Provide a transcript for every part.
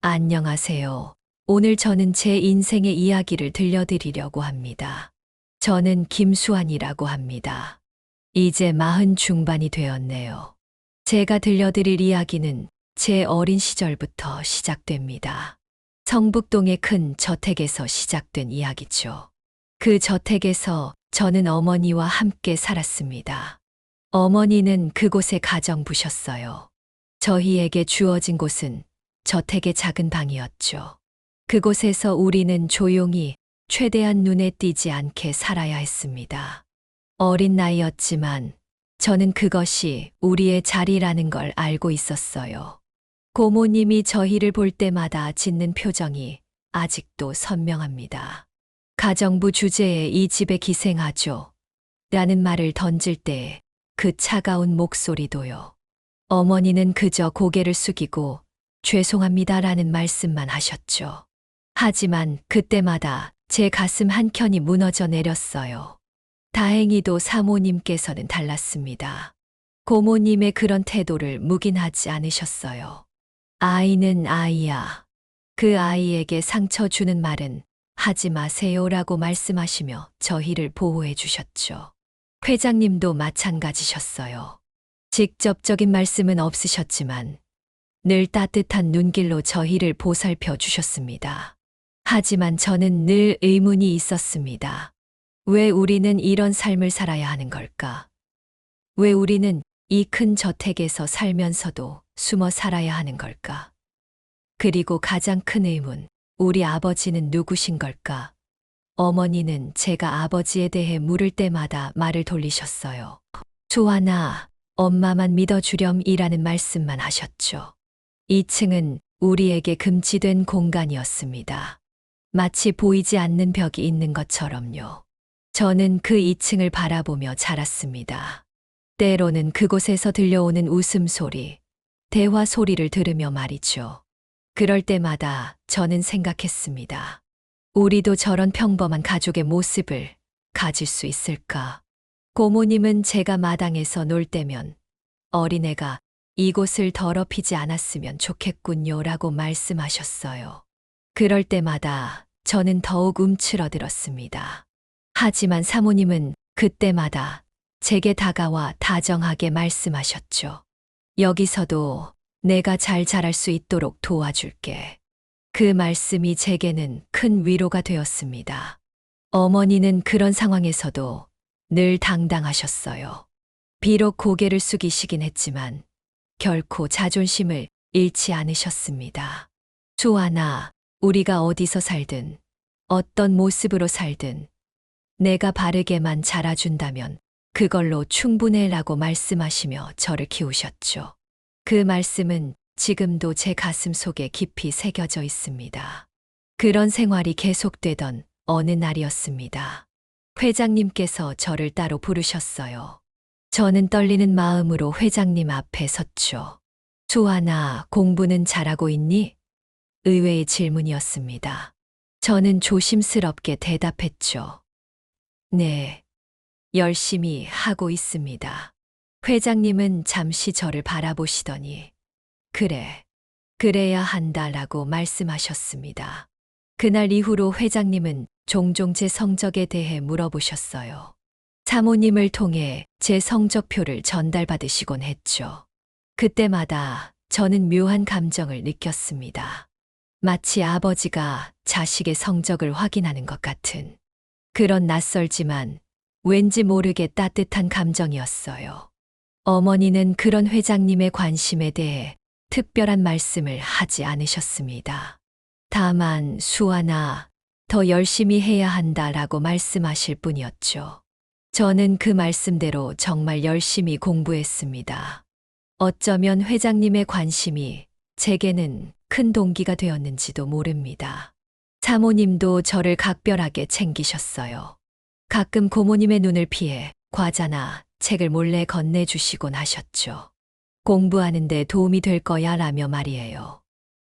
안녕하세요. 오늘 저는 제 인생의 이야기를 들려드리려고 합니다. 저는 김수환이라고 합니다. 이제 40 중반이 되었네요. 제가 들려드릴 이야기는 제 어린 시절부터 시작됩니다. 성북동의 큰 저택에서 시작된 이야기죠. 그 저택에서 저는 어머니와 함께 살았습니다. 어머니는 그곳에 가정부셨어요. 저희에게 주어진 곳은 저택의 작은 방이었죠. 그곳에서 우리는 조용히 최대한 눈에 띄지 않게 살아야 했습니다. 어린 나이였지만 저는 그것이 우리의 자리라는 걸 알고 있었어요. 고모님이 저희를 볼 때마다 짓는 표정이 아직도 선명합니다. 가정부 주제에 이 집에 기생하죠. 라는 말을 던질 때 그 차가운 목소리도요. 어머니는 그저 고개를 숙이고 죄송합니다라는 말씀만 하셨죠. 하지만 그때마다 제 가슴 한켠이 무너져 내렸어요. 다행히도 사모님께서는 달랐습니다. 고모님의 그런 태도를 묵인하지 않으셨어요. 아이는 아이야. 그 아이에게 상처 주는 말은 하지 마세요라고 말씀하시며 저희를 보호해 주셨죠. 회장님도 마찬가지셨어요. 직접적인 말씀은 없으셨지만 늘 따뜻한 눈길로 저희를 보살펴 주셨습니다. 하지만 저는 늘 의문이 있었습니다. 왜 우리는 이런 삶을 살아야 하는 걸까? 왜 우리는 이 큰 저택에서 살면서도 숨어 살아야 하는 걸까? 그리고 가장 큰 의문, 우리 아버지는 누구신 걸까? 어머니는 제가 아버지에 대해 물을 때마다 말을 돌리셨어요. 수환아, 엄마만 믿어주렴이라는 말씀만 하셨죠. 2층은 우리에게 금지된 공간이었습니다. 마치 보이지 않는 벽이 있는 것처럼요. 저는 그 2층을 바라보며 자랐습니다. 때로는 그곳에서 들려오는 웃음소리, 대화 소리를 들으며 말이죠. 그럴 때마다 저는 생각했습니다. 우리도 저런 평범한 가족의 모습을 가질 수 있을까? 고모님은 제가 마당에서 놀 때면 어린애가 이곳을 더럽히지 않았으면 좋겠군요라고 말씀하셨어요. 그럴 때마다 저는 더욱 움츠러들었습니다. 하지만 사모님은 그때마다 제게 다가와 다정하게 말씀하셨죠. 여기서도 내가 잘 자랄 수 있도록 도와줄게. 그 말씀이 제게는 큰 위로가 되었습니다. 어머니는 그런 상황에서도 늘 당당하셨어요. 비록 고개를 숙이시긴 했지만 결코 자존심을 잃지 않으셨습니다. 수환아, 우리가 어디서 살든 어떤 모습으로 살든 내가 바르게만 자라준다면 그걸로 충분해라고 말씀하시며 저를 키우셨죠. 그 말씀은 지금도 제 가슴 속에 깊이 새겨져 있습니다. 그런 생활이 계속되던 어느 날이었습니다. 회장님께서 저를 따로 부르셨어요. 저는 떨리는 마음으로 회장님 앞에 섰죠. 수환아, 공부는 잘하고 있니? 의외의 질문이었습니다. 저는 조심스럽게 대답했죠. 네, 열심히 하고 있습니다. 회장님은 잠시 저를 바라보시더니 그래, 그래야 한다라고 말씀하셨습니다. 그날 이후로 회장님은 종종 제 성적에 대해 물어보셨어요. 사모님을 통해 제 성적표를 전달받으시곤 했죠. 그때마다 저는 묘한 감정을 느꼈습니다. 마치 아버지가 자식의 성적을 확인하는 것 같은 그런 낯설지만 왠지 모르게 따뜻한 감정이었어요. 어머니는 그런 회장님의 관심에 대해 특별한 말씀을 하지 않으셨습니다. 다만 수환아, 더 열심히 해야 한다라고 말씀하실 뿐이었죠. 저는 그 말씀대로 정말 열심히 공부했습니다. 어쩌면 회장님의 관심이 제게는 큰 동기가 되었는지도 모릅니다. 사모님도 저를 각별하게 챙기셨어요. 가끔 고모님의 눈을 피해 과자나 책을 몰래 건네주시곤 하셨죠. 공부하는데 도움이 될 거야 라며 말이에요.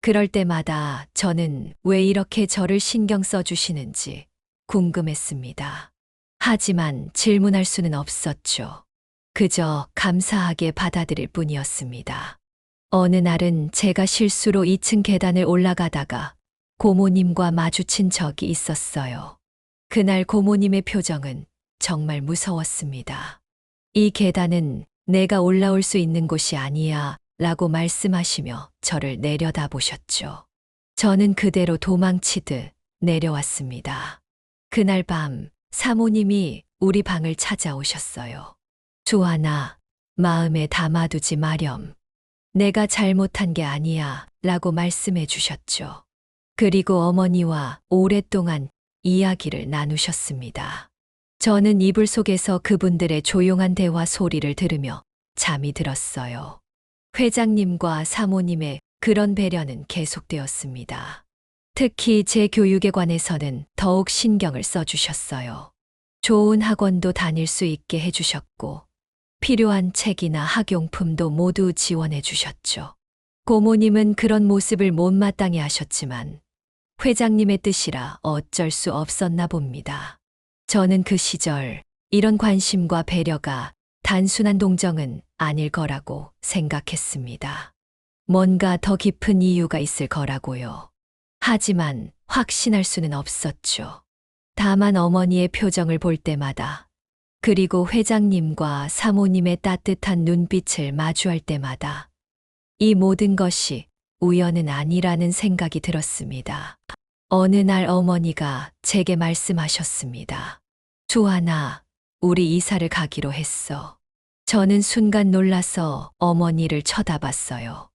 그럴 때마다 저는 왜 이렇게 저를 신경 써주시는지 궁금했습니다. 하지만 질문할 수는 없었죠. 그저 감사하게 받아들일 뿐이었습니다. 어느 날은 제가 실수로 2층 계단을 올라가다가 고모님과 마주친 적이 있었어요. 그날 고모님의 표정은 정말 무서웠습니다. 이 계단은 내가 올라올 수 있는 곳이 아니야 라고 말씀하시며 저를 내려다 보셨죠. 저는 그대로 도망치듯 내려왔습니다. 그날 밤 사모님이 우리 방을 찾아오셨어요. 수아나, 마음에 담아두지 마렴. 내가 잘못한 게 아니야 라고 말씀해 주셨죠. 그리고 어머니와 오랫동안 이야기를 나누셨습니다. 저는 이불 속에서 그분들의 조용한 대화 소리를 들으며 잠이 들었어요. 회장님과 사모님의 그런 배려는 계속되었습니다. 특히 제 교육에 관해서는 더욱 신경을 써주셨어요. 좋은 학원도 다닐 수 있게 해주셨고, 필요한 책이나 학용품도 모두 지원해 주셨죠. 고모님은 그런 모습을 못마땅해 하셨지만, 회장님의 뜻이라 어쩔 수 없었나 봅니다. 저는 그 시절 이런 관심과 배려가 단순한 동정은 아닐 거라고 생각했습니다. 뭔가 더 깊은 이유가 있을 거라고요. 하지만 확신할 수는 없었죠. 다만 어머니의 표정을 볼 때마다, 그리고 회장님과 사모님의 따뜻한 눈빛을 마주할 때마다 이 모든 것이 우연은 아니라는 생각이 들었습니다. 어느 날 어머니가 제게 말씀하셨습니다. 수아나, 우리 이사를 가기로 했어. 저는 순간 놀라서 어머니를 쳐다봤어요.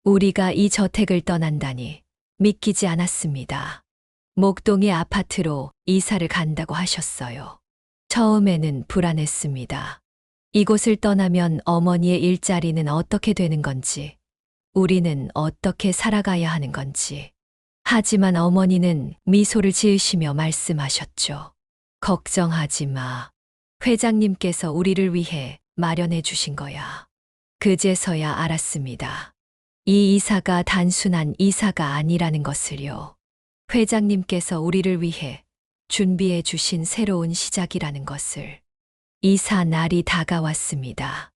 우리가 이 저택을 떠난다니 믿기지 않았습니다. 목동의 아파트로 이사를 간다고 하셨어요. 처음에는 불안했습니다. 이곳을 떠나면 어머니의 일자리는 어떻게 되는 건지, 우리는 어떻게 살아가야 하는 건지. 하지만 어머니는 미소를 지으시며 말씀하셨죠. 걱정하지 마. 회장님께서 우리를 위해 마련해 주신 거야. 그제서야 알았습니다. 이 이사가 단순한 이사가 아니라는 것을요. 회장님께서 우리를 위해 준비해 주신 새로운 시작이라는 것을. 이사 날이 다가왔습니다.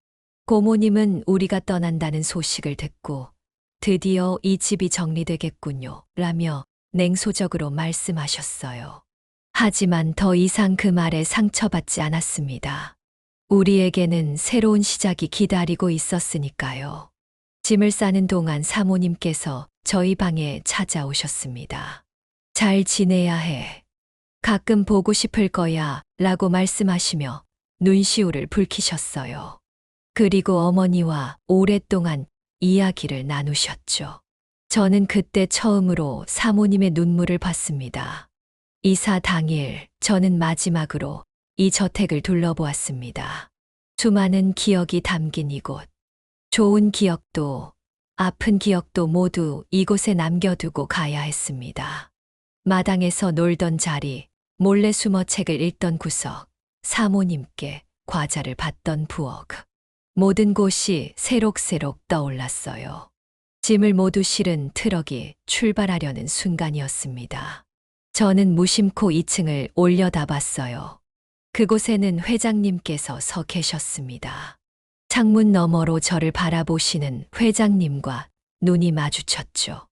고모님은 우리가 떠난다는 소식을 듣고 드디어 이 집이 정리되겠군요, 라며 냉소적으로 말씀하셨어요. 하지만 더 이상 그 말에 상처받지 않았습니다. 우리에게는 새로운 시작이 기다리고 있었으니까요. 짐을 싸는 동안 사모님께서 저희 방에 찾아오셨습니다. 잘 지내야 해. 가끔 보고 싶을 거야 라고 말씀하시며 눈시울을 붉히셨어요. 그리고 어머니와 오랫동안 이야기를 나누셨죠. 저는 그때 처음으로 사모님의 눈물을 봤습니다. 이사 당일 저는 마지막으로 이 저택을 둘러보았습니다. 수많은 기억이 담긴 이곳. 좋은 기억도 아픈 기억도 모두 이곳에 남겨두고 가야 했습니다. 마당에서 놀던 자리, 몰래 숨어 책을 읽던 구석, 사모님께 과자를 받던 부엌. 모든 곳이 새록새록 떠올랐어요. 짐을 모두 실은 트럭이 출발하려는 순간이었습니다. 저는 무심코 2층을 올려다봤어요. 그곳에는 회장님께서 서 계셨습니다. 창문 너머로 저를 바라보시는 회장님과 눈이 마주쳤죠.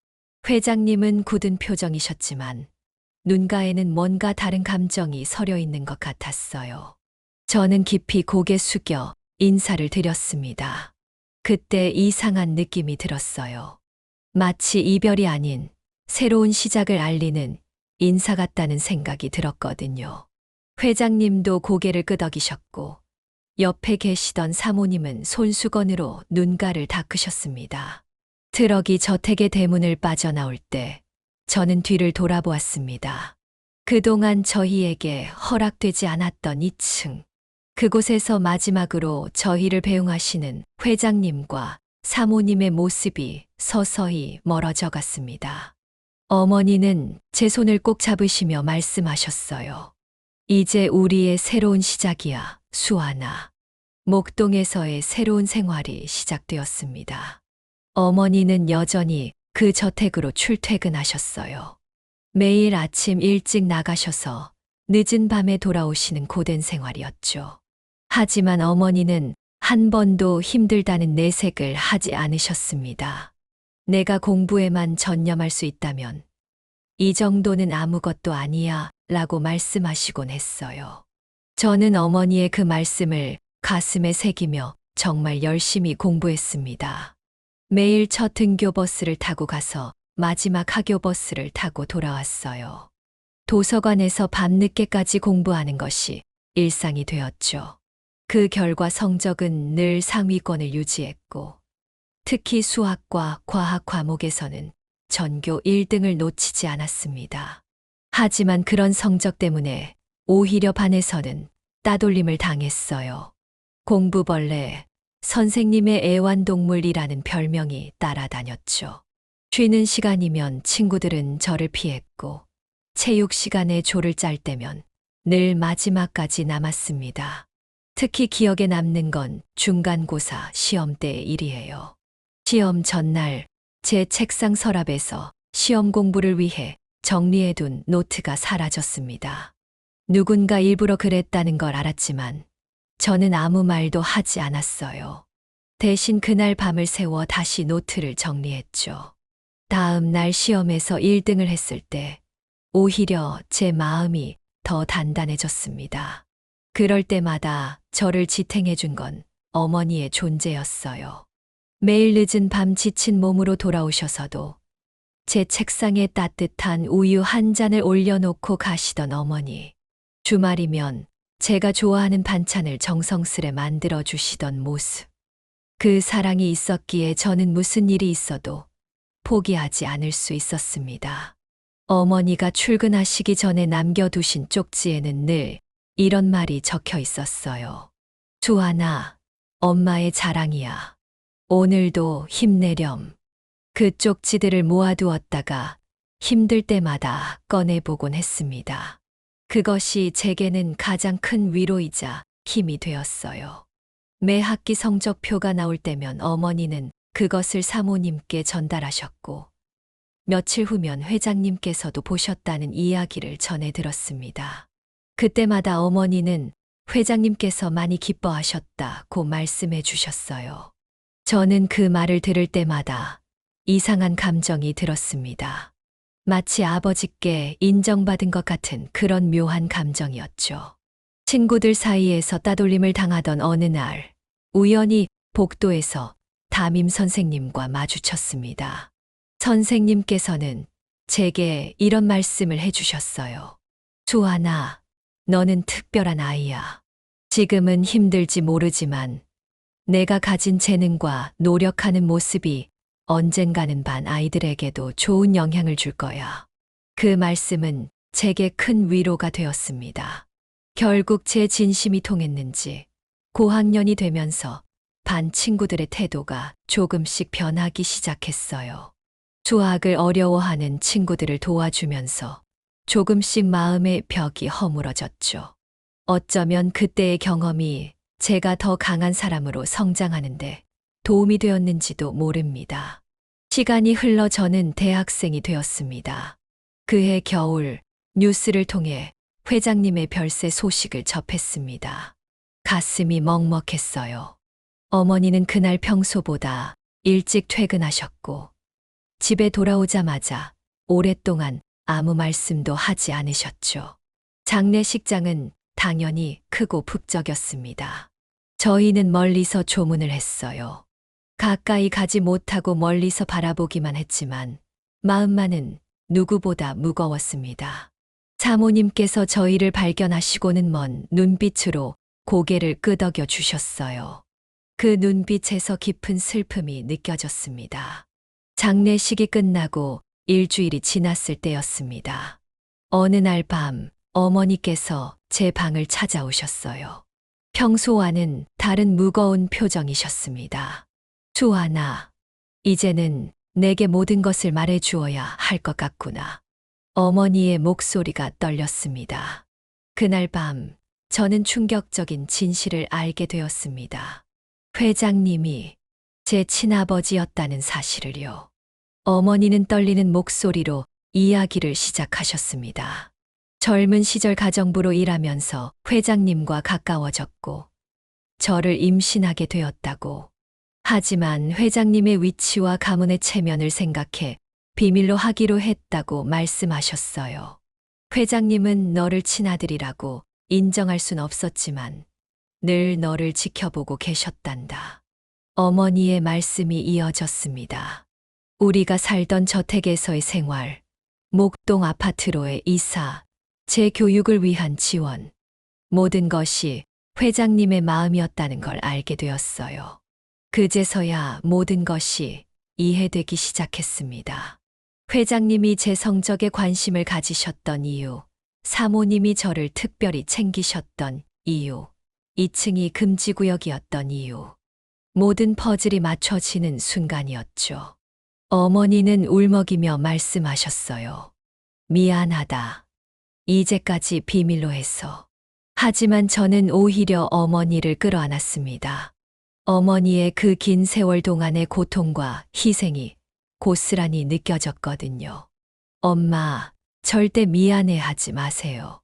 회장님은 굳은 표정이셨지만 눈가에는 뭔가 다른 감정이 서려 있는 것 같았어요. 저는 깊이 고개 숙여 인사를 드렸습니다. 그때 이상한 느낌이 들었어요. 마치 이별이 아닌 새로운 시작을 알리는 인사 같다는 생각이 들었거든요. 회장님도 고개를 끄덕이셨고 옆에 계시던 사모님은 손수건으로 눈가를 닦으셨습니다. 트럭이 저택의 대문을 빠져나올 때 저는 뒤를 돌아보았습니다. 그동안 저희에게 허락되지 않았던 2층. 그곳에서 마지막으로 저희를 배웅하시는 회장님과 사모님의 모습이 서서히 멀어져 갔습니다. 어머니는 제 손을 꼭 잡으시며 말씀하셨어요. 이제 우리의 새로운 시작이야, 수아나. 목동에서의 새로운 생활이 시작되었습니다. 어머니는 여전히 그 저택으로 출퇴근하셨어요. 매일 아침 일찍 나가셔서 늦은 밤에 돌아오시는 고된 생활이었죠. 하지만 어머니는 한 번도 힘들다는 내색을 하지 않으셨습니다. 내가 공부에만 전념할 수 있다면 이 정도는 아무것도 아니야 라고 말씀하시곤 했어요. 저는 어머니의 그 말씀을 가슴에 새기며 정말 열심히 공부했습니다. 매일 첫 등교버스를 타고 가서 마지막 하교버스를 타고 돌아왔어요. 도서관에서 밤늦게까지 공부하는 것이 일상이 되었죠. 그 결과 성적은 늘 상위권을 유지했고, 특히 수학과 과학 과목에서는 전교 1등을 놓치지 않았습니다. 하지만 그런 성적 때문에 오히려 반에서는 따돌림을 당했어요. 공부벌레, 선생님의 애완동물이라는 별명이 따라다녔죠. 쉬는 시간이면 친구들은 저를 피했고, 체육 시간에 조를 짤 때면 늘 마지막까지 남았습니다. 특히 기억에 남는 건 중간고사 시험 때의 일이에요. 시험 전날 제 책상 서랍에서 시험 공부를 위해 정리해둔 노트가 사라졌습니다. 누군가 일부러 그랬다는 걸 알았지만 저는 아무 말도 하지 않았어요. 대신 그날 밤을 새워 다시 노트를 정리했죠. 다음 날 시험에서 1등을 했을 때 오히려 제 마음이 더 단단해졌습니다. 그럴 때마다 저를 지탱해 준 건 어머니의 존재였어요. 매일 늦은 밤 지친 몸으로 돌아오셔서도 제 책상에 따뜻한 우유 한 잔을 올려놓고 가시던 어머니. 주말이면 제가 좋아하는 반찬을 정성스레 만들어 주시던 모습. 그 사랑이 있었기에 저는 무슨 일이 있어도 포기하지 않을 수 있었습니다. 어머니가 출근하시기 전에 남겨두신 쪽지에는 늘 이런 말이 적혀 있었어요. 수아나, 엄마의 자랑이야. 오늘도 힘내렴. 그 쪽지들을 모아두었다가 힘들 때마다 꺼내보곤 했습니다. 그것이 제게는 가장 큰 위로이자 힘이 되었어요. 매 학기 성적표가 나올 때면 어머니는 그것을 사모님께 전달하셨고, 며칠 후면 회장님께서도 보셨다는 이야기를 전해 들었습니다. 그때마다 어머니는 회장님께서 많이 기뻐하셨다고 말씀해 주셨어요. 저는 그 말을 들을 때마다 이상한 감정이 들었습니다. 마치 아버지께 인정받은 것 같은 그런 묘한 감정이었죠. 친구들 사이에서 따돌림을 당하던 어느 날, 우연히 복도에서 담임 선생님과 마주쳤습니다. 선생님께서는 제게 이런 말씀을 해주셨어요. 수아나, 너는 특별한 아이야. 지금은 힘들지 모르지만 내가 가진 재능과 노력하는 모습이 언젠가는 반 아이들에게도 좋은 영향을 줄 거야. 그 말씀은 제게 큰 위로가 되었습니다. 결국 제 진심이 통했는지 고학년이 되면서 반 친구들의 태도가 조금씩 변하기 시작했어요. 수학을 어려워하는 친구들을 도와주면서 조금씩 마음의 벽이 허물어졌죠. 어쩌면 그때의 경험이 제가 더 강한 사람으로 성장하는데 도움이 되었는지도 모릅니다. 시간이 흘러 저는 대학생이 되었습니다. 그해 겨울 뉴스를 통해 회장님의 별세 소식을 접했습니다. 가슴이 먹먹했어요. 어머니는 그날 평소보다 일찍 퇴근하셨고 집에 돌아오자마자 오랫동안 아무 말씀도 하지 않으셨죠. 장례식장은 당연히 크고 북적였습니다. 저희는 멀리서 조문을 했어요. 가까이 가지 못하고 멀리서 바라보기만 했지만 마음만은 누구보다 무거웠습니다. 사모님께서 저희를 발견하시고는 먼 눈빛으로 고개를 끄덕여 주셨어요. 그 눈빛에서 깊은 슬픔이 느껴졌습니다. 장례식이 끝나고 일주일이 지났을 때였습니다. 어느 날 밤 어머니께서 제 방을 찾아오셨어요. 평소와는 다른 무거운 표정이셨습니다. 수아나, 이제는 내게 모든 것을 말해 주어야 할 것 같구나. 어머니의 목소리가 떨렸습니다. 그날 밤 저는 충격적인 진실을 알게 되었습니다. 회장님이 제 친아버지였다는 사실을요. 어머니는 떨리는 목소리로 이야기를 시작하셨습니다. 젊은 시절 가정부로 일하면서 회장님과 가까워졌고 저를 임신하게 되었다고. 하지만 회장님의 위치와 가문의 체면을 생각해 비밀로 하기로 했다고 말씀하셨어요. 회장님은 너를 친아들이라고 인정할 순 없었지만 늘 너를 지켜보고 계셨단다. 어머니의 말씀이 이어졌습니다. 우리가 살던 저택에서의 생활, 목동 아파트로의 이사, 제 교육을 위한 지원, 모든 것이 회장님의 마음이었다는 걸 알게 되었어요. 그제서야 모든 것이 이해되기 시작했습니다. 회장님이 제 성적에 관심을 가지셨던 이유, 사모님이 저를 특별히 챙기셨던 이유, 2층이 금지구역이었던 이유, 모든 퍼즐이 맞춰지는 순간이었죠. 어머니는 울먹이며 말씀하셨어요. 미안하다. 이제까지 비밀로 해서. 하지만 저는 오히려 어머니를 끌어안았습니다. 어머니의 그 긴 세월 동안의 고통과 희생이 고스란히 느껴졌거든요. 엄마, 절대 미안해하지 마세요.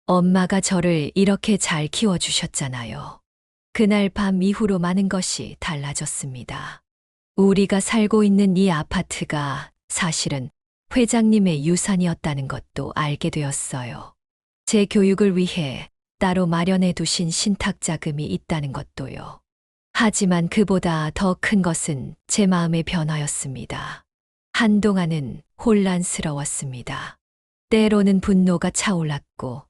엄마가 저를 이렇게 잘 키워주셨잖아요. 그날 밤 이후로 많은 것이 달라졌습니다. 우리가 살고 있는 이 아파트가 사실은 회장님의 유산이었다는 것도 알게 되었어요. 제 교육을 위해 따로 마련해 두신 신탁자금이 있다는 것도요. 하지만 그보다 더 큰 것은 제 마음의 변화였습니다. 한동안은 혼란스러웠습니다. 때로는 분노가 차올랐고,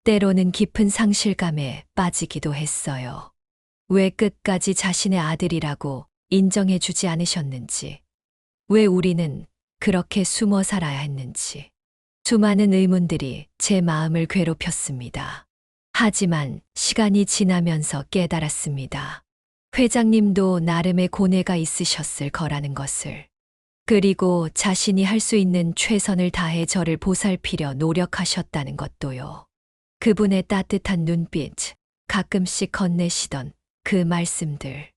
때로는 깊은 상실감에 빠지기도 했어요. 왜 끝까지 자신의 아들이라고 인정해 주지 않으셨는지, 왜 우리는 그렇게 숨어 살아야 했는지, 수많은 의문들이 제 마음을 괴롭혔습니다. 하지만 시간이 지나면서 깨달았습니다. 회장님도 나름의 고뇌가 있으셨을 거라는 것을. 그리고 자신이 할 수 있는 최선을 다해 저를 보살피려 노력하셨다는 것도요. 그분의 따뜻한 눈빛, 가끔씩 건네시던 그 말씀들.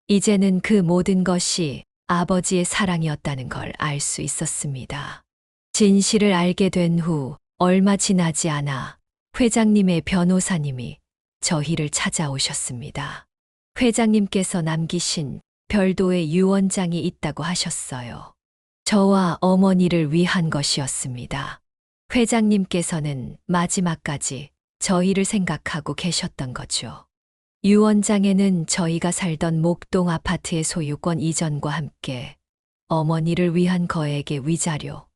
이제는 그 모든 것이 아버지의 사랑이었다는 걸 알 수 있었습니다. 진실을 알게 된 후 얼마 지나지 않아 회장님의 변호사님이 저희를 찾아오셨습니다. 회장님께서 남기신 별도의 유언장이 있다고 하셨어요. 저와 어머니를 위한 것이었습니다. 회장님께서는 마지막까지 저희를 생각하고 계셨던 거죠. 유언장에는 저희가 살던 목동 아파트의 소유권 이전과 함께 어머니를 위한 거액의 위자료,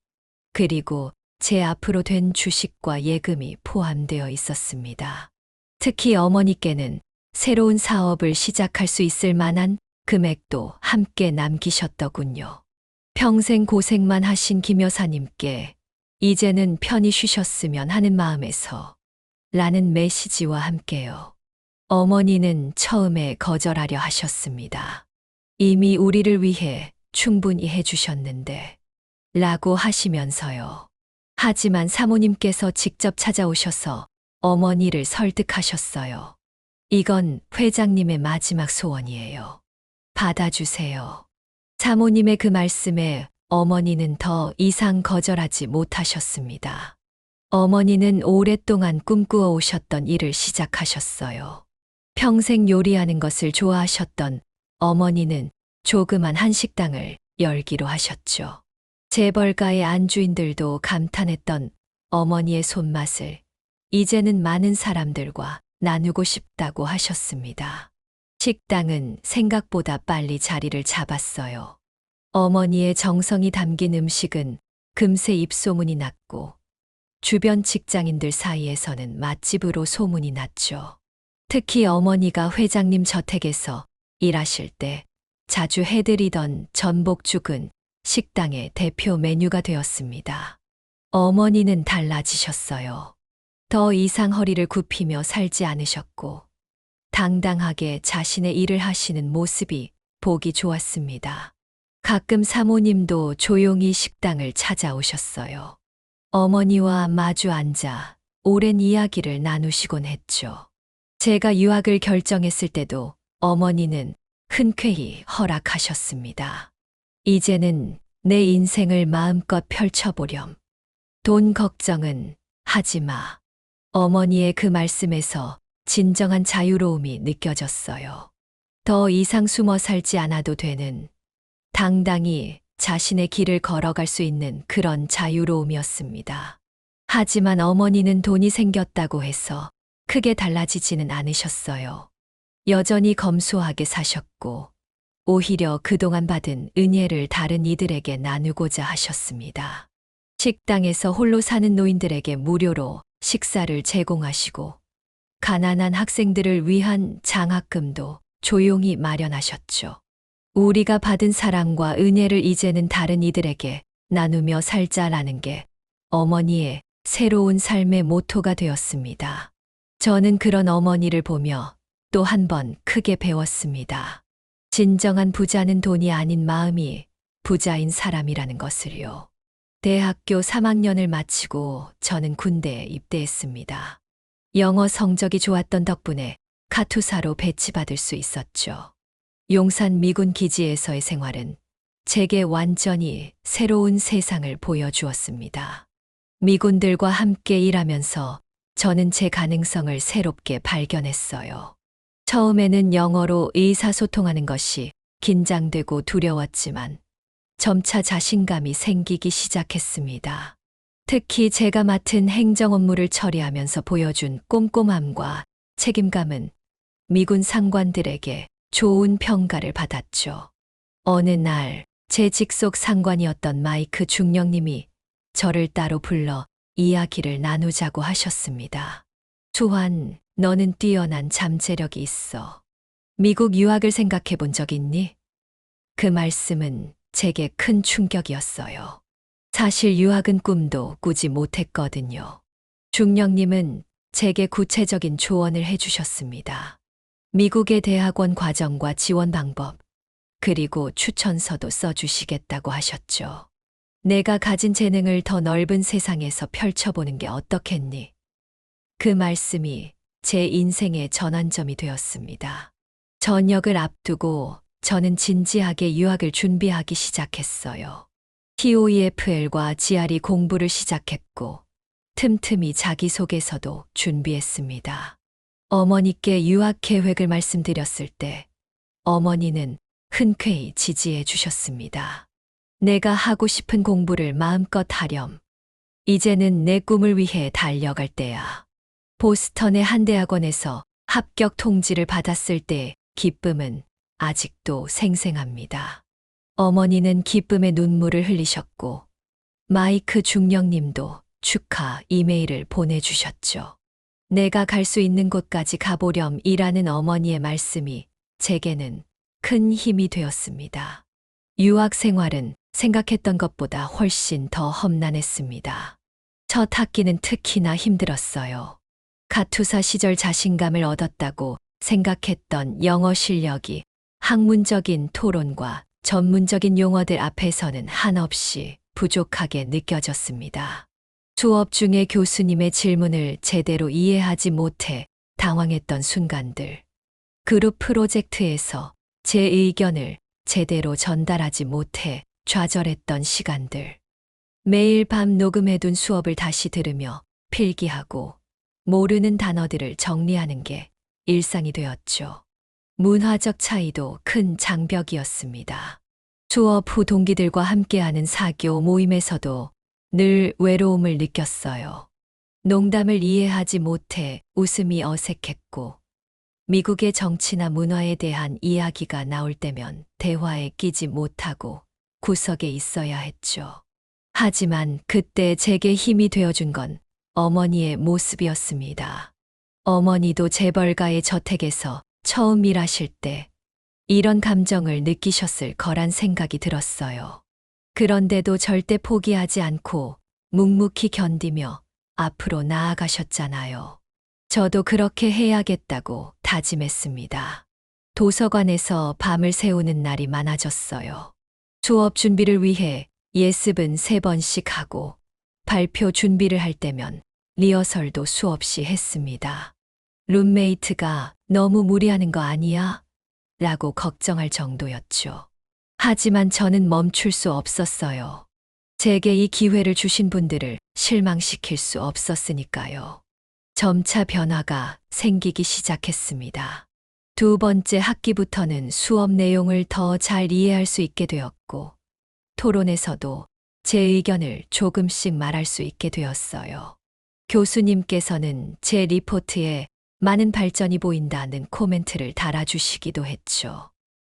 그리고 제 앞으로 된 주식과 예금이 포함되어 있었습니다. 특히 어머니께는 새로운 사업을 시작할 수 있을 만한 금액도 함께 남기셨더군요. 평생 고생만 하신 김 여사님께 이제는 편히 쉬셨으면 하는 마음에서 라는 메시지와 함께요. 어머니는 처음에 거절하려 하셨습니다. 이미 우리를 위해 충분히 해주셨는데 라고 하시면서요. 하지만 사모님께서 직접 찾아오셔서 어머니를 설득하셨어요. 이건 회장님의 마지막 소원이에요. 받아주세요. 사모님의 그 말씀에 어머니는 더 이상 거절하지 못하셨습니다. 어머니는 오랫동안 꿈꾸어 오셨던 일을 시작하셨어요. 평생 요리하는 것을 좋아하셨던 어머니는 조그만 한식당을 열기로 하셨죠. 재벌가의 안주인들도 감탄했던 어머니의 손맛을 이제는 많은 사람들과 나누고 싶다고 하셨습니다. 식당은 생각보다 빨리 자리를 잡았어요. 어머니의 정성이 담긴 음식은 금세 입소문이 났고 주변 직장인들 사이에서는 맛집으로 소문이 났죠. 특히 어머니가 회장님 저택에서 일하실 때 자주 해드리던 전복죽은 식당의 대표 메뉴가 되었습니다. 어머니는 달라지셨어요. 더 이상 허리를 굽히며 살지 않으셨고 당당하게 자신의 일을 하시는 모습이 보기 좋았습니다. 가끔 사모님도 조용히 식당을 찾아오셨어요. 어머니와 마주 앉아 오랜 이야기를 나누시곤 했죠. 제가 유학을 결정했을 때도 어머니는 흔쾌히 허락하셨습니다. 이제는 내 인생을 마음껏 펼쳐보렴. 돈 걱정은 하지 마. 어머니의 그 말씀에서 진정한 자유로움이 느껴졌어요. 더 이상 숨어 살지 않아도 되는, 당당히 자신의 길을 걸어갈 수 있는 그런 자유로움이었습니다. 하지만 어머니는 돈이 생겼다고 해서 크게 달라지지는 않으셨어요. 여전히 검소하게 사셨고, 오히려 그동안 받은 은혜를 다른 이들에게 나누고자 하셨습니다. 식당에서 홀로 사는 노인들에게 무료로 식사를 제공하시고, 가난한 학생들을 위한 장학금도 조용히 마련하셨죠. 우리가 받은 사랑과 은혜를 이제는 다른 이들에게 나누며 살자라는 게 어머니의 새로운 삶의 모토가 되었습니다. 저는 그런 어머니를 보며 또 한 번 크게 배웠습니다. 진정한 부자는 돈이 아닌 마음이 부자인 사람이라는 것을요. 대학교 3학년을 마치고 저는 군대에 입대했습니다. 영어 성적이 좋았던 덕분에 카투사로 배치받을 수 있었죠. 용산 미군 기지에서의 생활은 제게 완전히 새로운 세상을 보여주었습니다. 미군들과 함께 일하면서 저는 제 가능성을 새롭게 발견했어요. 처음에는 영어로 의사소통하는 것이 긴장되고 두려웠지만 점차 자신감이 생기기 시작했습니다. 특히 제가 맡은 행정 업무를 처리하면서 보여준 꼼꼼함과 책임감은 미군 상관들에게 좋은 평가를 받았죠. 어느 날 제 직속 상관이었던 마이크 중령님이 저를 따로 불러 이야기를 나누자고 하셨습니다. 수환, 너는 뛰어난 잠재력이 있어. 미국 유학을 생각해 본 적 있니? 그 말씀은 제게 큰 충격이었어요. 사실 유학은 꿈도 꾸지 못했거든요. 중령님은 제게 구체적인 조언을 해주셨습니다. 미국의 대학원 과정과 지원 방법, 그리고 추천서도 써주시겠다고 하셨죠. 내가 가진 재능을 더 넓은 세상에서 펼쳐보는 게 어떻겠니? 그 말씀이 제 인생의 전환점이 되었습니다. 전역을 앞두고 저는 진지하게 유학을 준비하기 시작했어요. TOEFL과 GRE 공부를 시작했고, 틈틈이 자기소개서도 준비했습니다. 어머니께 유학 계획을 말씀드렸을 때, 어머니는 흔쾌히 지지해 주셨습니다. 내가 하고 싶은 공부를 마음껏 하렴. 이제는 내 꿈을 위해 달려갈 때야. 보스턴의 한 대학원에서 합격 통지를 받았을 때의 기쁨은 아직도 생생합니다. 어머니는 기쁨의 눈물을 흘리셨고, 마이크 중령님도 축하 이메일을 보내주셨죠. 내가 갈 수 있는 곳까지 가보렴이라는 어머니의 말씀이 제게는 큰 힘이 되었습니다. 유학 생활은 생각했던 것보다 훨씬 더 험난했습니다. 첫 학기는 특히나 힘들었어요. 카투사 시절 자신감을 얻었다고 생각했던 영어 실력이 학문적인 토론과 전문적인 용어들 앞에서는 한없이 부족하게 느껴졌습니다. 수업 중에 교수님의 질문을 제대로 이해하지 못해 당황했던 순간들, 그룹 프로젝트에서 제 의견을 제대로 전달하지 못해 좌절했던 시간들, 매일 밤 녹음해둔 수업을 다시 들으며 필기하고 모르는 단어들을 정리하는 게 일상이 되었죠. 문화적 차이도 큰 장벽이었습니다. 수업 후 동기들과 함께하는 사교 모임에서도 늘 외로움을 느꼈어요. 농담을 이해하지 못해 웃음이 어색했고, 미국의 정치나 문화에 대한 이야기가 나올 때면 대화에 끼지 못하고 구석에 있어야 했죠. 하지만 그때 제게 힘이 되어준 건 어머니의 모습이었습니다. 어머니도 재벌가의 저택에서 처음 일하실 때 이런 감정을 느끼셨을 거란 생각이 들었어요. 그런데도 절대 포기하지 않고 묵묵히 견디며 앞으로 나아가셨잖아요. 저도 그렇게 해야겠다고 다짐했습니다. 도서관에서 밤을 새우는 날이 많아졌어요. 수업 준비를 위해 예습은 3번씩 하고 발표 준비를 할 때면 리허설도 수없이 했습니다. 룸메이트가 너무 무리하는 거 아니야? 라고 걱정할 정도였죠. 하지만 저는 멈출 수 없었어요. 제게 이 기회를 주신 분들을 실망시킬 수 없었으니까요. 점차 변화가 생기기 시작했습니다. 두 번째 학기부터는 수업 내용을 더 잘 이해할 수 있게 되었고, 토론에서도 제 의견을 조금씩 말할 수 있게 되었어요. 교수님께서는 제 리포트에 많은 발전이 보인다는 코멘트를 달아주시기도 했죠.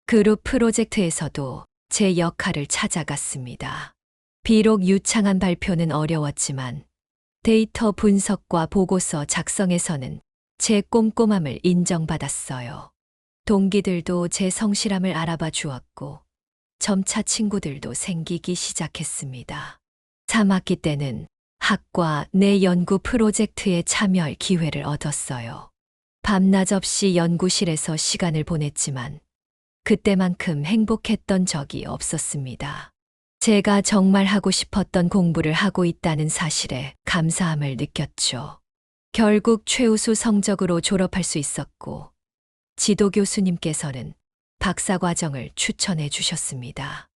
그룹 프로젝트에서도 제 역할을 찾아갔습니다. 비록 유창한 발표는 어려웠지만 데이터 분석과 보고서 작성에서는 제 꼼꼼함을 인정받았어요. 동기들도 제 성실함을 알아봐 주었고, 점차 친구들도 생기기 시작했습니다. 3학기 때는 학과 내 연구 프로젝트에 참여할 기회를 얻었어요. 밤낮 없이 연구실에서 시간을 보냈지만 그때만큼 행복했던 적이 없었습니다. 제가 정말 하고 싶었던 공부를 하고 있다는 사실에 감사함을 느꼈죠. 결국 최우수 성적으로 졸업할 수 있었고, 지도 교수님께서는 박사 과정을 추천해 주셨습니다.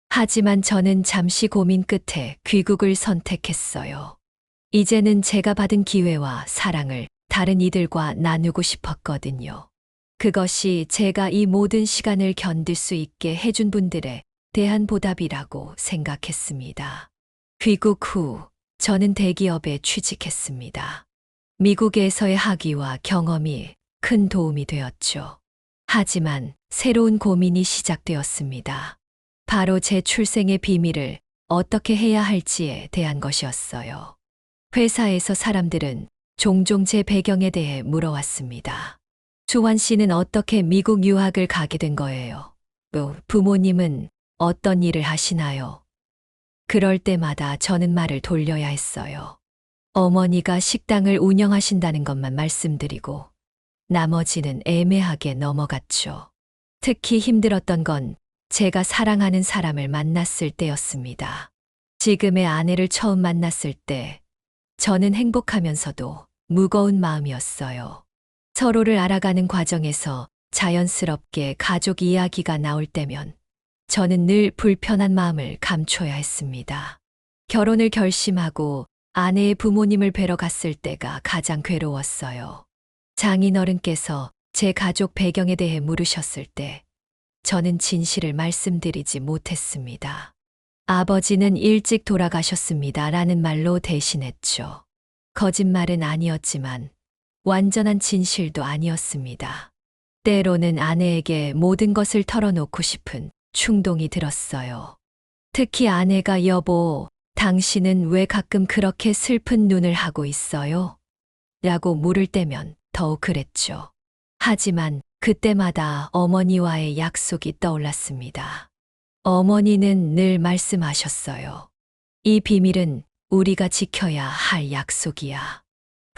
하지만 저는 잠시 고민 끝에 귀국을 선택했어요. 이제는 제가 받은 기회와 사랑을 다른 이들과 나누고 싶었거든요. 그것이 제가 이 모든 시간을 견딜 수 있게 해준 분들에 대한 보답이라고 생각했습니다. 귀국 후 저는 대기업에 취직했습니다. 미국에서의 학위와 경험이 큰 도움이 되었죠. 하지만 새로운 고민이 시작되었습니다. 바로 제 출생의 비밀을 어떻게 해야 할지에 대한 것이었어요. 회사에서 사람들은 종종 제 배경에 대해 물어왔습니다. 수환 씨는 어떻게 미국 유학을 가게 된 거예요? 부모님은 어떤 일을 하시나요? 그럴 때마다 저는 말을 돌려야 했어요. 어머니가 식당을 운영하신다는 것만 말씀드리고 나머지는 애매하게 넘어갔죠. 특히 힘들었던 건 제가 사랑하는 사람을 만났을 때였습니다. 지금의 아내를 처음 만났을 때 저는 행복하면서도 무거운 마음이었어요. 서로를 알아가는 과정에서 자연스럽게 가족 이야기가 나올 때면 저는 늘 불편한 마음을 감춰야 했습니다. 결혼을 결심하고 아내의 부모님을 뵈러 갔을 때가 가장 괴로웠어요. 장인어른께서 제 가족 배경에 대해 물으셨을 때 저는 진실을 말씀드리지 못했습니다. 아버지는 일찍 돌아가셨습니다 라는 말로 대신했죠. 거짓말은 아니었지만 완전한 진실도 아니었습니다. 때로는 아내에게 모든 것을 털어놓고 싶은 충동이 들었어요. 특히 아내가 여보, 당신은 왜 가끔 그렇게 슬픈 눈을 하고 있어요? 라고 물을 때면 더욱 그랬죠. 하지만 그때마다 어머니와의 약속이 떠올랐습니다. 어머니는 늘 말씀하셨어요. 이 비밀은 우리가 지켜야 할 약속이야.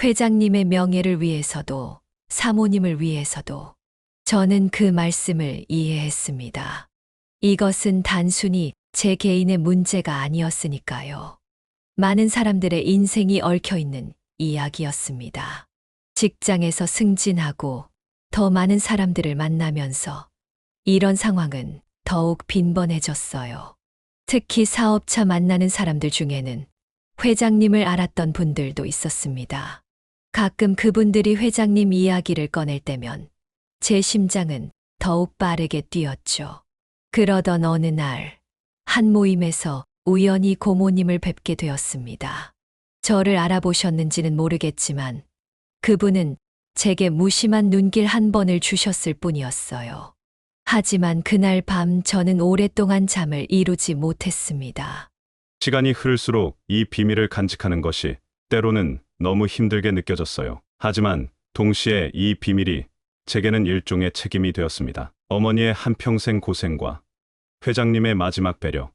회장님의 명예를 위해서도 사모님을 위해서도 저는 그 말씀을 이해했습니다. 이것은 단순히 제 개인의 문제가 아니었으니까요. 많은 사람들의 인생이 얽혀 있는 이야기였습니다. 직장에서 승진하고 더 많은 사람들을 만나면서 이런 상황은 더욱 빈번해졌어요. 특히 사업차 만나는 사람들 중에는 회장님을 알았던 분들도 있었습니다. 가끔 그분들이 회장님 이야기를 꺼낼 때면 제 심장은 더욱 빠르게 뛰었죠. 그러던 어느 날, 한 모임에서 우연히 고모님을 뵙게 되었습니다. 저를 알아보셨는지는 모르겠지만 그분은 제게 무심한 눈길 한 번을 주셨을 뿐이었어요. 하지만 그날 밤 저는 오랫동안 잠을 이루지 못했습니다. 시간이 흐를수록 이 비밀을 간직하는 것이 때로는 너무 힘들게 느껴졌어요. 하지만 동시에 이 비밀이 제게는 일종의 책임이 되었습니다. 어머니의 한평생 고생과 회장님의 마지막 배려,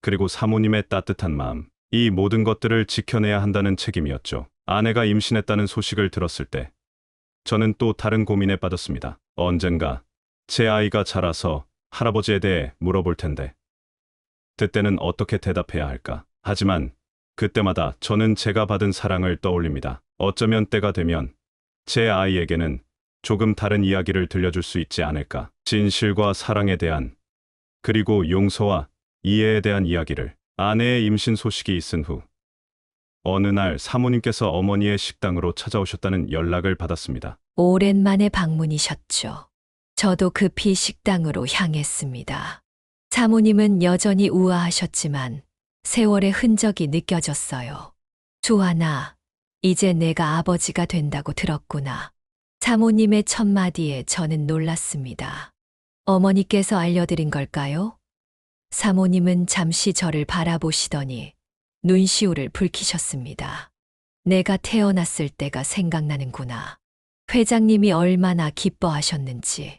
그리고 사모님의 따뜻한 마음, 이 모든 것들을 지켜내야 한다는 책임이었죠. 아내가 임신했다는 소식을 들었을 때 저는 또 다른 고민에 빠졌습니다. 언젠가 제 아이가 자라서 할아버지에 대해 물어볼 텐데 그때는 어떻게 대답해야 할까? 하지만 그때마다 저는 제가 받은 사랑을 떠올립니다. 어쩌면 때가 되면 제 아이에게는 조금 다른 이야기를 들려줄 수 있지 않을까? 진실과 사랑에 대한, 그리고 용서와 이해에 대한 이야기를. 아내의 임신 소식이 있은 후 어느 날 사모님께서 어머니의 식당으로 찾아오셨다는 연락을 받았습니다. 오랜만에 방문이셨죠. 저도 급히 식당으로 향했습니다. 사모님은 여전히 우아하셨지만 세월의 흔적이 느껴졌어요. 주하나, 이제 내가 아버지가 된다고 들었구나. 사모님의 첫마디에 저는 놀랐습니다. 어머니께서 알려드린 걸까요? 사모님은 잠시 저를 바라보시더니 눈시울을 붉히셨습니다. 내가 태어났을 때가 생각나는구나. 회장님이 얼마나 기뻐하셨는지.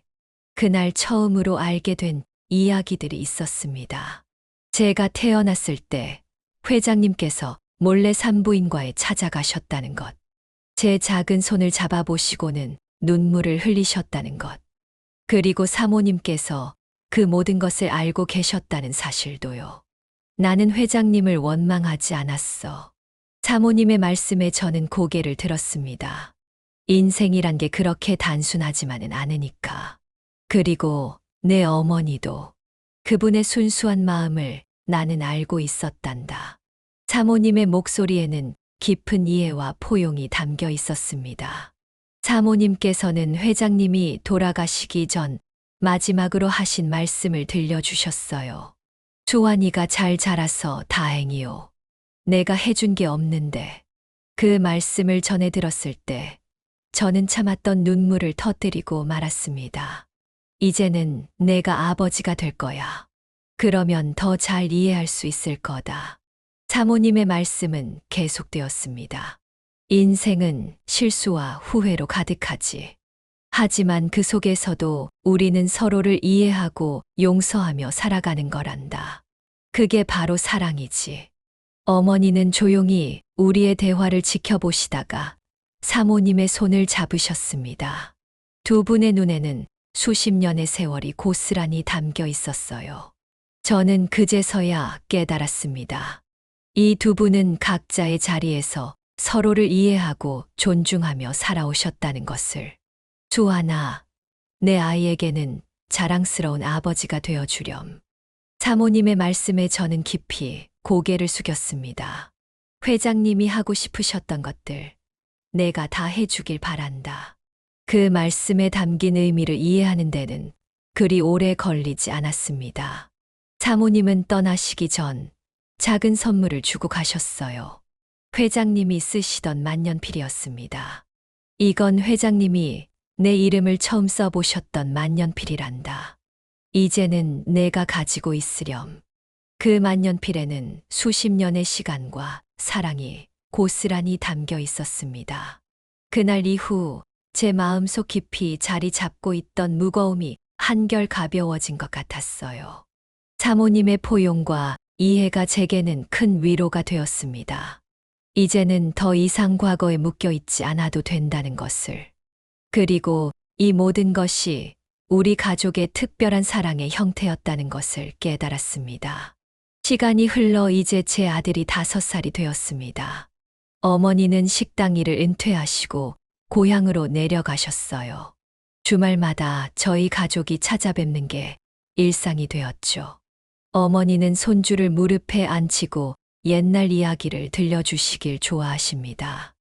그날 처음으로 알게 된 이야기들이 있었습니다. 제가 태어났을 때 회장님께서 몰래 산부인과에 찾아가셨다는 것. 제 작은 손을 잡아보시고는 눈물을 흘리셨다는 것. 그리고 사모님께서 그 모든 것을 알고 계셨다는 사실도요. 나는 회장님을 원망하지 않았어. 사모님의 말씀에 저는 고개를 들었습니다. 인생이란 게 그렇게 단순하지만은 않으니까. 그리고 내 어머니도 그분의 순수한 마음을 나는 알고 있었단다. 사모님의 목소리에는 깊은 이해와 포용이 담겨 있었습니다. 사모님께서는 회장님이 돌아가시기 전 마지막으로 하신 말씀을 들려주셨어요. 조한이가 잘 자라서 다행이요. 내가 해준 게 없는데. 그 말씀을 전해 들었을 때 저는 참았던 눈물을 터뜨리고 말았습니다. 이제는 내가 아버지가 될 거야. 그러면 더 잘 이해할 수 있을 거다. 사모님의 말씀은 계속되었습니다. 인생은 실수와 후회로 가득하지. 하지만 그 속에서도 우리는 서로를 이해하고 용서하며 살아가는 거란다. 그게 바로 사랑이지. 어머니는 조용히 우리의 대화를 지켜보시다가 사모님의 손을 잡으셨습니다. 두 분의 눈에는 수십 년의 세월이 고스란히 담겨 있었어요. 저는 그제서야 깨달았습니다. 이 두 분은 각자의 자리에서 서로를 이해하고 존중하며 살아오셨다는 것을. 주하나, 내 아이에게는 자랑스러운 아버지가 되어주렴. 사모님의 말씀에 저는 깊이 고개를 숙였습니다. 회장님이 하고 싶으셨던 것들, 내가 다 해주길 바란다. 그 말씀에 담긴 의미를 이해하는 데는 그리 오래 걸리지 않았습니다. 사모님은 떠나시기 전 작은 선물을 주고 가셨어요. 회장님이 쓰시던 만년필이었습니다. 이건 회장님이 내 이름을 처음 써보셨던 만년필이란다. 이제는 내가 가지고 있으렴. 그 만년필에는 수십 년의 시간과 사랑이 고스란히 담겨 있었습니다. 그날 이후 제 마음속 깊이 자리 잡고 있던 무거움이 한결 가벼워진 것 같았어요. 사모님의 포용과 이해가 제게는 큰 위로가 되었습니다. 이제는 더 이상 과거에 묶여 있지 않아도 된다는 것을. 그리고 이 모든 것이 우리 가족의 특별한 사랑의 형태였다는 것을 깨달았습니다. 시간이 흘러 이제 제 아들이 5살이 되었습니다. 어머니는 식당 일을 은퇴하시고 고향으로 내려가셨어요. 주말마다 저희 가족이 찾아뵙는 게 일상이 되었죠. 어머니는 손주를 무릎에 앉히고 옛날 이야기를 들려주시길 좋아하십니다.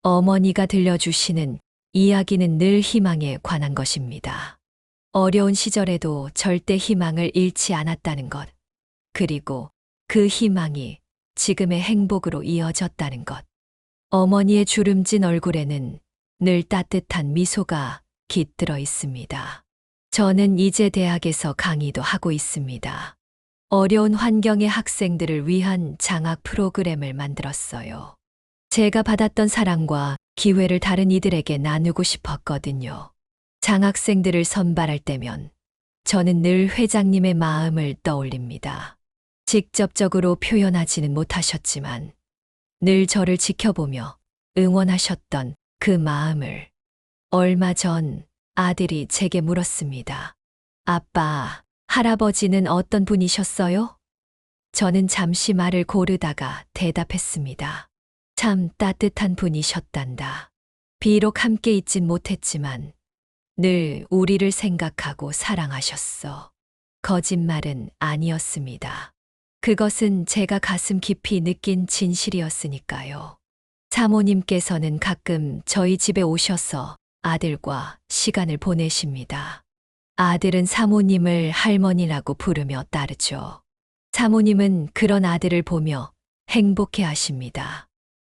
어머니가 들려주시는 이야기는 늘 희망에 관한 것입니다. 어려운 시절에도 절대 희망을 잃지 않았다는 것, 그리고 그 희망이 지금의 행복으로 이어졌다는 것. 어머니의 주름진 얼굴에는 늘 따뜻한 미소가 깃들어 있습니다. 저는 이제 대학에서 강의도 하고 있습니다. 어려운 환경의 학생들을 위한 장학 프로그램을 만들었어요. 제가 받았던 사랑과 기회를 다른 이들에게 나누고 싶었거든요. 장학생들을 선발할 때면 저는 늘 회장님의 마음을 떠올립니다. 직접적으로 표현하지는 못하셨지만 늘 저를 지켜보며 응원하셨던 그 마음을. 얼마 전 아들이 제게 물었습니다. 아빠, 할아버지는 어떤 분이셨어요? 저는 잠시 말을 고르다가 대답했습니다. 참 따뜻한 분이셨단다. 비록 함께 있진 못했지만 늘 우리를 생각하고 사랑하셨어. 거짓말은 아니었습니다. 그것은 제가 가슴 깊이 느낀 진실이었으니까요. 사모님께서는 가끔 저희 집에 오셔서 아들과 시간을 보내십니다. 아들은 사모님을 할머니라고 부르며 따르죠. 사모님은 그런 아들을 보며 행복해 하십니다.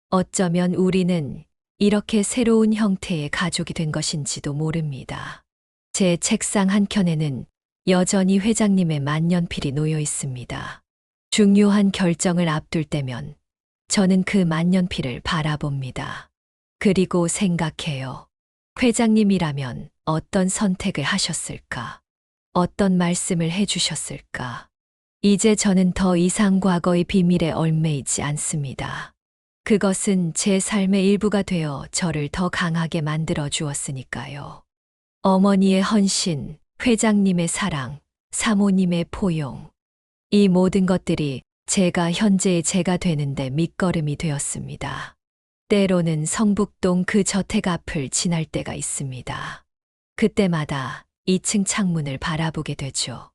어쩌면 우리는 이렇게 새로운 형태의 가족이 된 것인지도 모릅니다. 제 책상 한켠에는 여전히 회장님의 만년필이 놓여 있습니다. 중요한 결정을 앞둘 때면 저는 그 만년필을 바라봅니다. 그리고 생각해요. 회장님이라면 어떤 선택을 하셨을까? 어떤 말씀을 해주셨을까? 이제 저는 더 이상 과거의 비밀에 얽매이지 않습니다. 그것은 제 삶의 일부가 되어 저를 더 강하게 만들어 주었으니까요. 어머니의 헌신, 회장님의 사랑, 사모님의 포용. 이 모든 것들이 제가 현재의 제가 되는데 밑거름이 되었습니다. 때로는 성북동 그 저택 앞을 지날 때가 있습니다. 그때마다 2층 창문을 바라보게 되죠.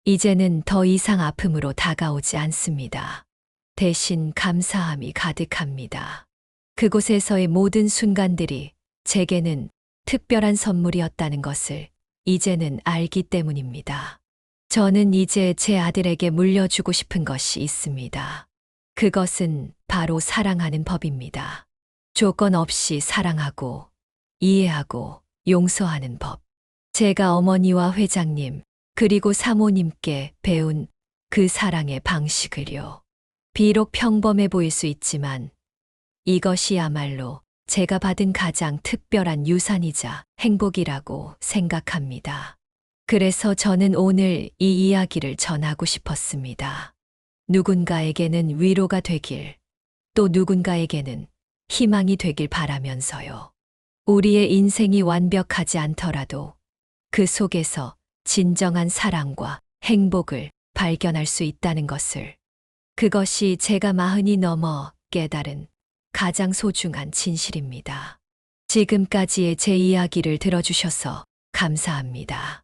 이제는 더 이상 아픔으로 다가오지 않습니다. 대신 감사함이 가득합니다. 그곳에서의 모든 순간들이 제게는 특별한 선물이었다는 것을 이제는 알기 때문입니다. 저는 이제 제 아들에게 물려주고 싶은 것이 있습니다. 그것은 바로 사랑하는 법입니다. 조건 없이 사랑하고, 이해하고, 용서하는 법. 제가 어머니와 회장님, 그리고 사모님께 배운 그 사랑의 방식을요. 비록 평범해 보일 수 있지만 이것이야말로 제가 받은 가장 특별한 유산이자 행복이라고 생각합니다. 그래서 저는 오늘 이 이야기를 전하고 싶었습니다. 누군가에게는 위로가 되길, 또 누군가에게는 희망이 되길 바라면서요. 우리의 인생이 완벽하지 않더라도 그 속에서 진정한 사랑과 행복을 발견할 수 있다는 것을, 그것이 제가 40이 넘어 깨달은 가장 소중한 진실입니다. 지금까지의 제 이야기를 들어주셔서 감사합니다.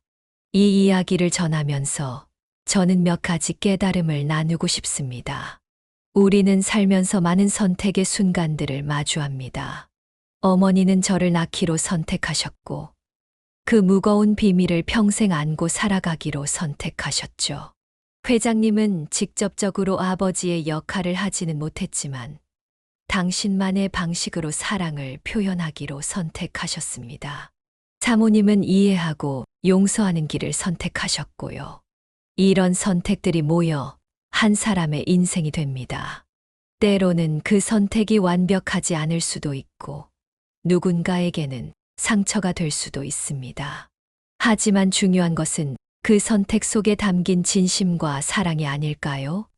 이 이야기를 전하면서 저는 몇 가지 깨달음을 나누고 싶습니다. 우리는 살면서 많은 선택의 순간들을 마주합니다. 어머니는 저를 낳기로 선택하셨고, 그 무거운 비밀을 평생 안고 살아가기로 선택하셨죠. 회장님은 직접적으로 아버지의 역할을 하지는 못했지만 당신만의 방식으로 사랑을 표현하기로 선택하셨습니다. 사모님은 이해하고 용서하는 길을 선택하셨고요. 이런 선택들이 모여 한 사람의 인생이 됩니다. 때로는 그 선택이 완벽하지 않을 수도 있고 누군가에게는 상처가 될 수도 있습니다. 하지만 중요한 것은 그 선택 속에 담긴 진심과 사랑이 아닐까요?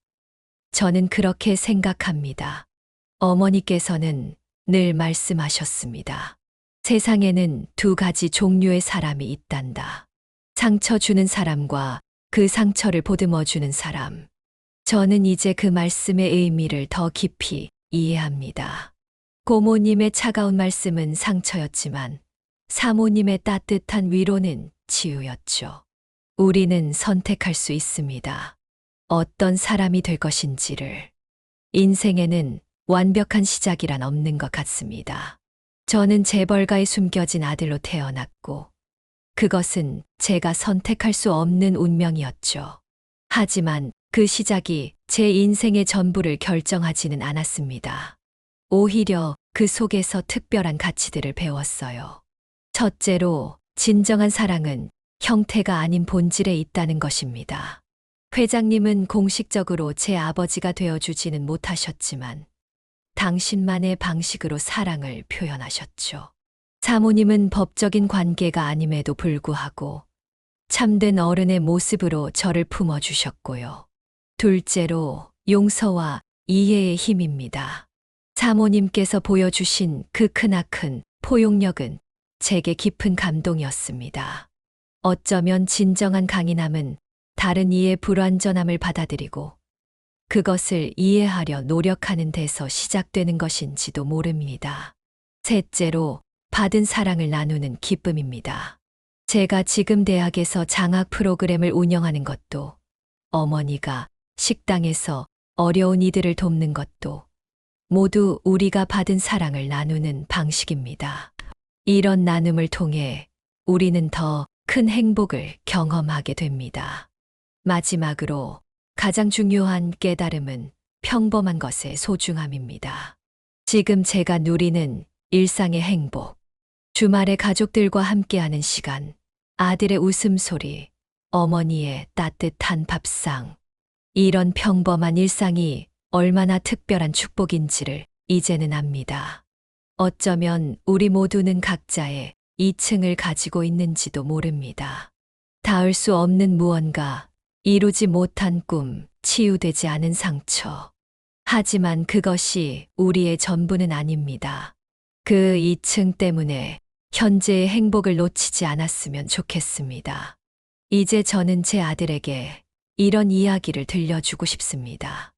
저는 그렇게 생각합니다. 어머니께서는 늘 말씀하셨습니다. 세상에는 두 가지 종류의 사람이 있단다. 상처 주는 사람과 그 상처를 보듬어 주는 사람. 저는 이제 그 말씀의 의미를 더 깊이 이해합니다. 고모님의 차가운 말씀은 상처였지만 사모님의 따뜻한 위로는 치유였죠. 우리는 선택할 수 있습니다. 어떤 사람이 될 것인지를. 인생에는 완벽한 시작이란 없는 것 같습니다. 저는 재벌가에 숨겨진 아들로 태어났고, 그것은 제가 선택할 수 없는 운명이었죠. 하지만 그 시작이 제 인생의 전부를 결정하지는 않았습니다. 오히려 그 속에서 특별한 가치들을 배웠어요. 첫째로, 진정한 사랑은 형태가 아닌 본질에 있다는 것입니다. 회장님은 공식적으로 제 아버지가 되어주지는 못하셨지만 당신만의 방식으로 사랑을 표현하셨죠. 사모님은 법적인 관계가 아님에도 불구하고 참된 어른의 모습으로 저를 품어주셨고요. 둘째로, 용서와 이해의 힘입니다. 사모님께서 보여주신 그 크나큰 포용력은 제게 깊은 감동이었습니다. 어쩌면 진정한 강인함은 다른 이의 불완전함을 받아들이고 그것을 이해하려 노력하는 데서 시작되는 것인지도 모릅니다. 셋째로, 받은 사랑을 나누는 기쁨입니다. 제가 지금 대학에서 장학 프로그램을 운영하는 것도, 어머니가 식당에서 어려운 이들을 돕는 것도, 모두 우리가 받은 사랑을 나누는 방식입니다. 이런 나눔을 통해 우리는 더 큰 행복을 경험하게 됩니다. 마지막으로 가장 중요한 깨달음은 평범한 것의 소중함입니다. 지금 제가 누리는 일상의 행복, 주말에 가족들과 함께하는 시간, 아들의 웃음소리, 어머니의 따뜻한 밥상, 이런 평범한 일상이 얼마나 특별한 축복인지를 이제는 압니다. 어쩌면 우리 모두는 각자의 2층을 가지고 있는지도 모릅니다. 닿을 수 없는 무언가, 이루지 못한 꿈, 치유되지 않은 상처. 하지만 그것이 우리의 전부는 아닙니다. 그 2층 때문에 현재의 행복을 놓치지 않았으면 좋겠습니다. 이제 저는 제 아들에게 이런 이야기를 들려주고 싶습니다.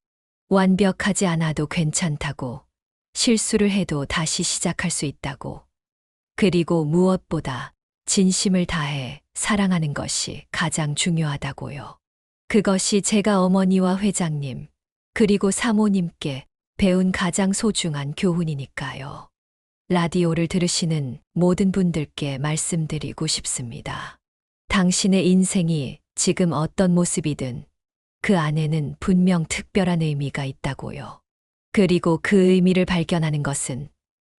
완벽하지 않아도 괜찮다고, 실수를 해도 다시 시작할 수 있다고, 그리고 무엇보다 진심을 다해 사랑하는 것이 가장 중요하다고요. 그것이 제가 어머니와 회장님, 그리고 사모님께 배운 가장 소중한 교훈이니까요. 라디오를 들으시는 모든 분들께 말씀드리고 싶습니다. 당신의 인생이 지금 어떤 모습이든 그 안에는 분명 특별한 의미가 있다고요. 그리고 그 의미를 발견하는 것은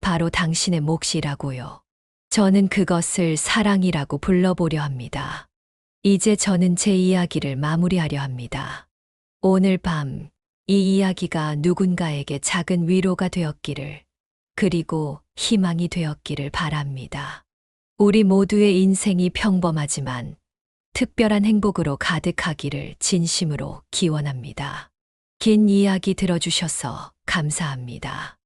바로 당신의 몫이라고요. 저는 그것을 사랑이라고 불러보려 합니다. 이제 저는 제 이야기를 마무리하려 합니다. 오늘 밤 이 이야기가 누군가에게 작은 위로가 되었기를, 그리고 희망이 되었기를 바랍니다. 우리 모두의 인생이 평범하지만 특별한 행복으로 가득하기를 진심으로 기원합니다. 긴 이야기 들어주셔서 감사합니다.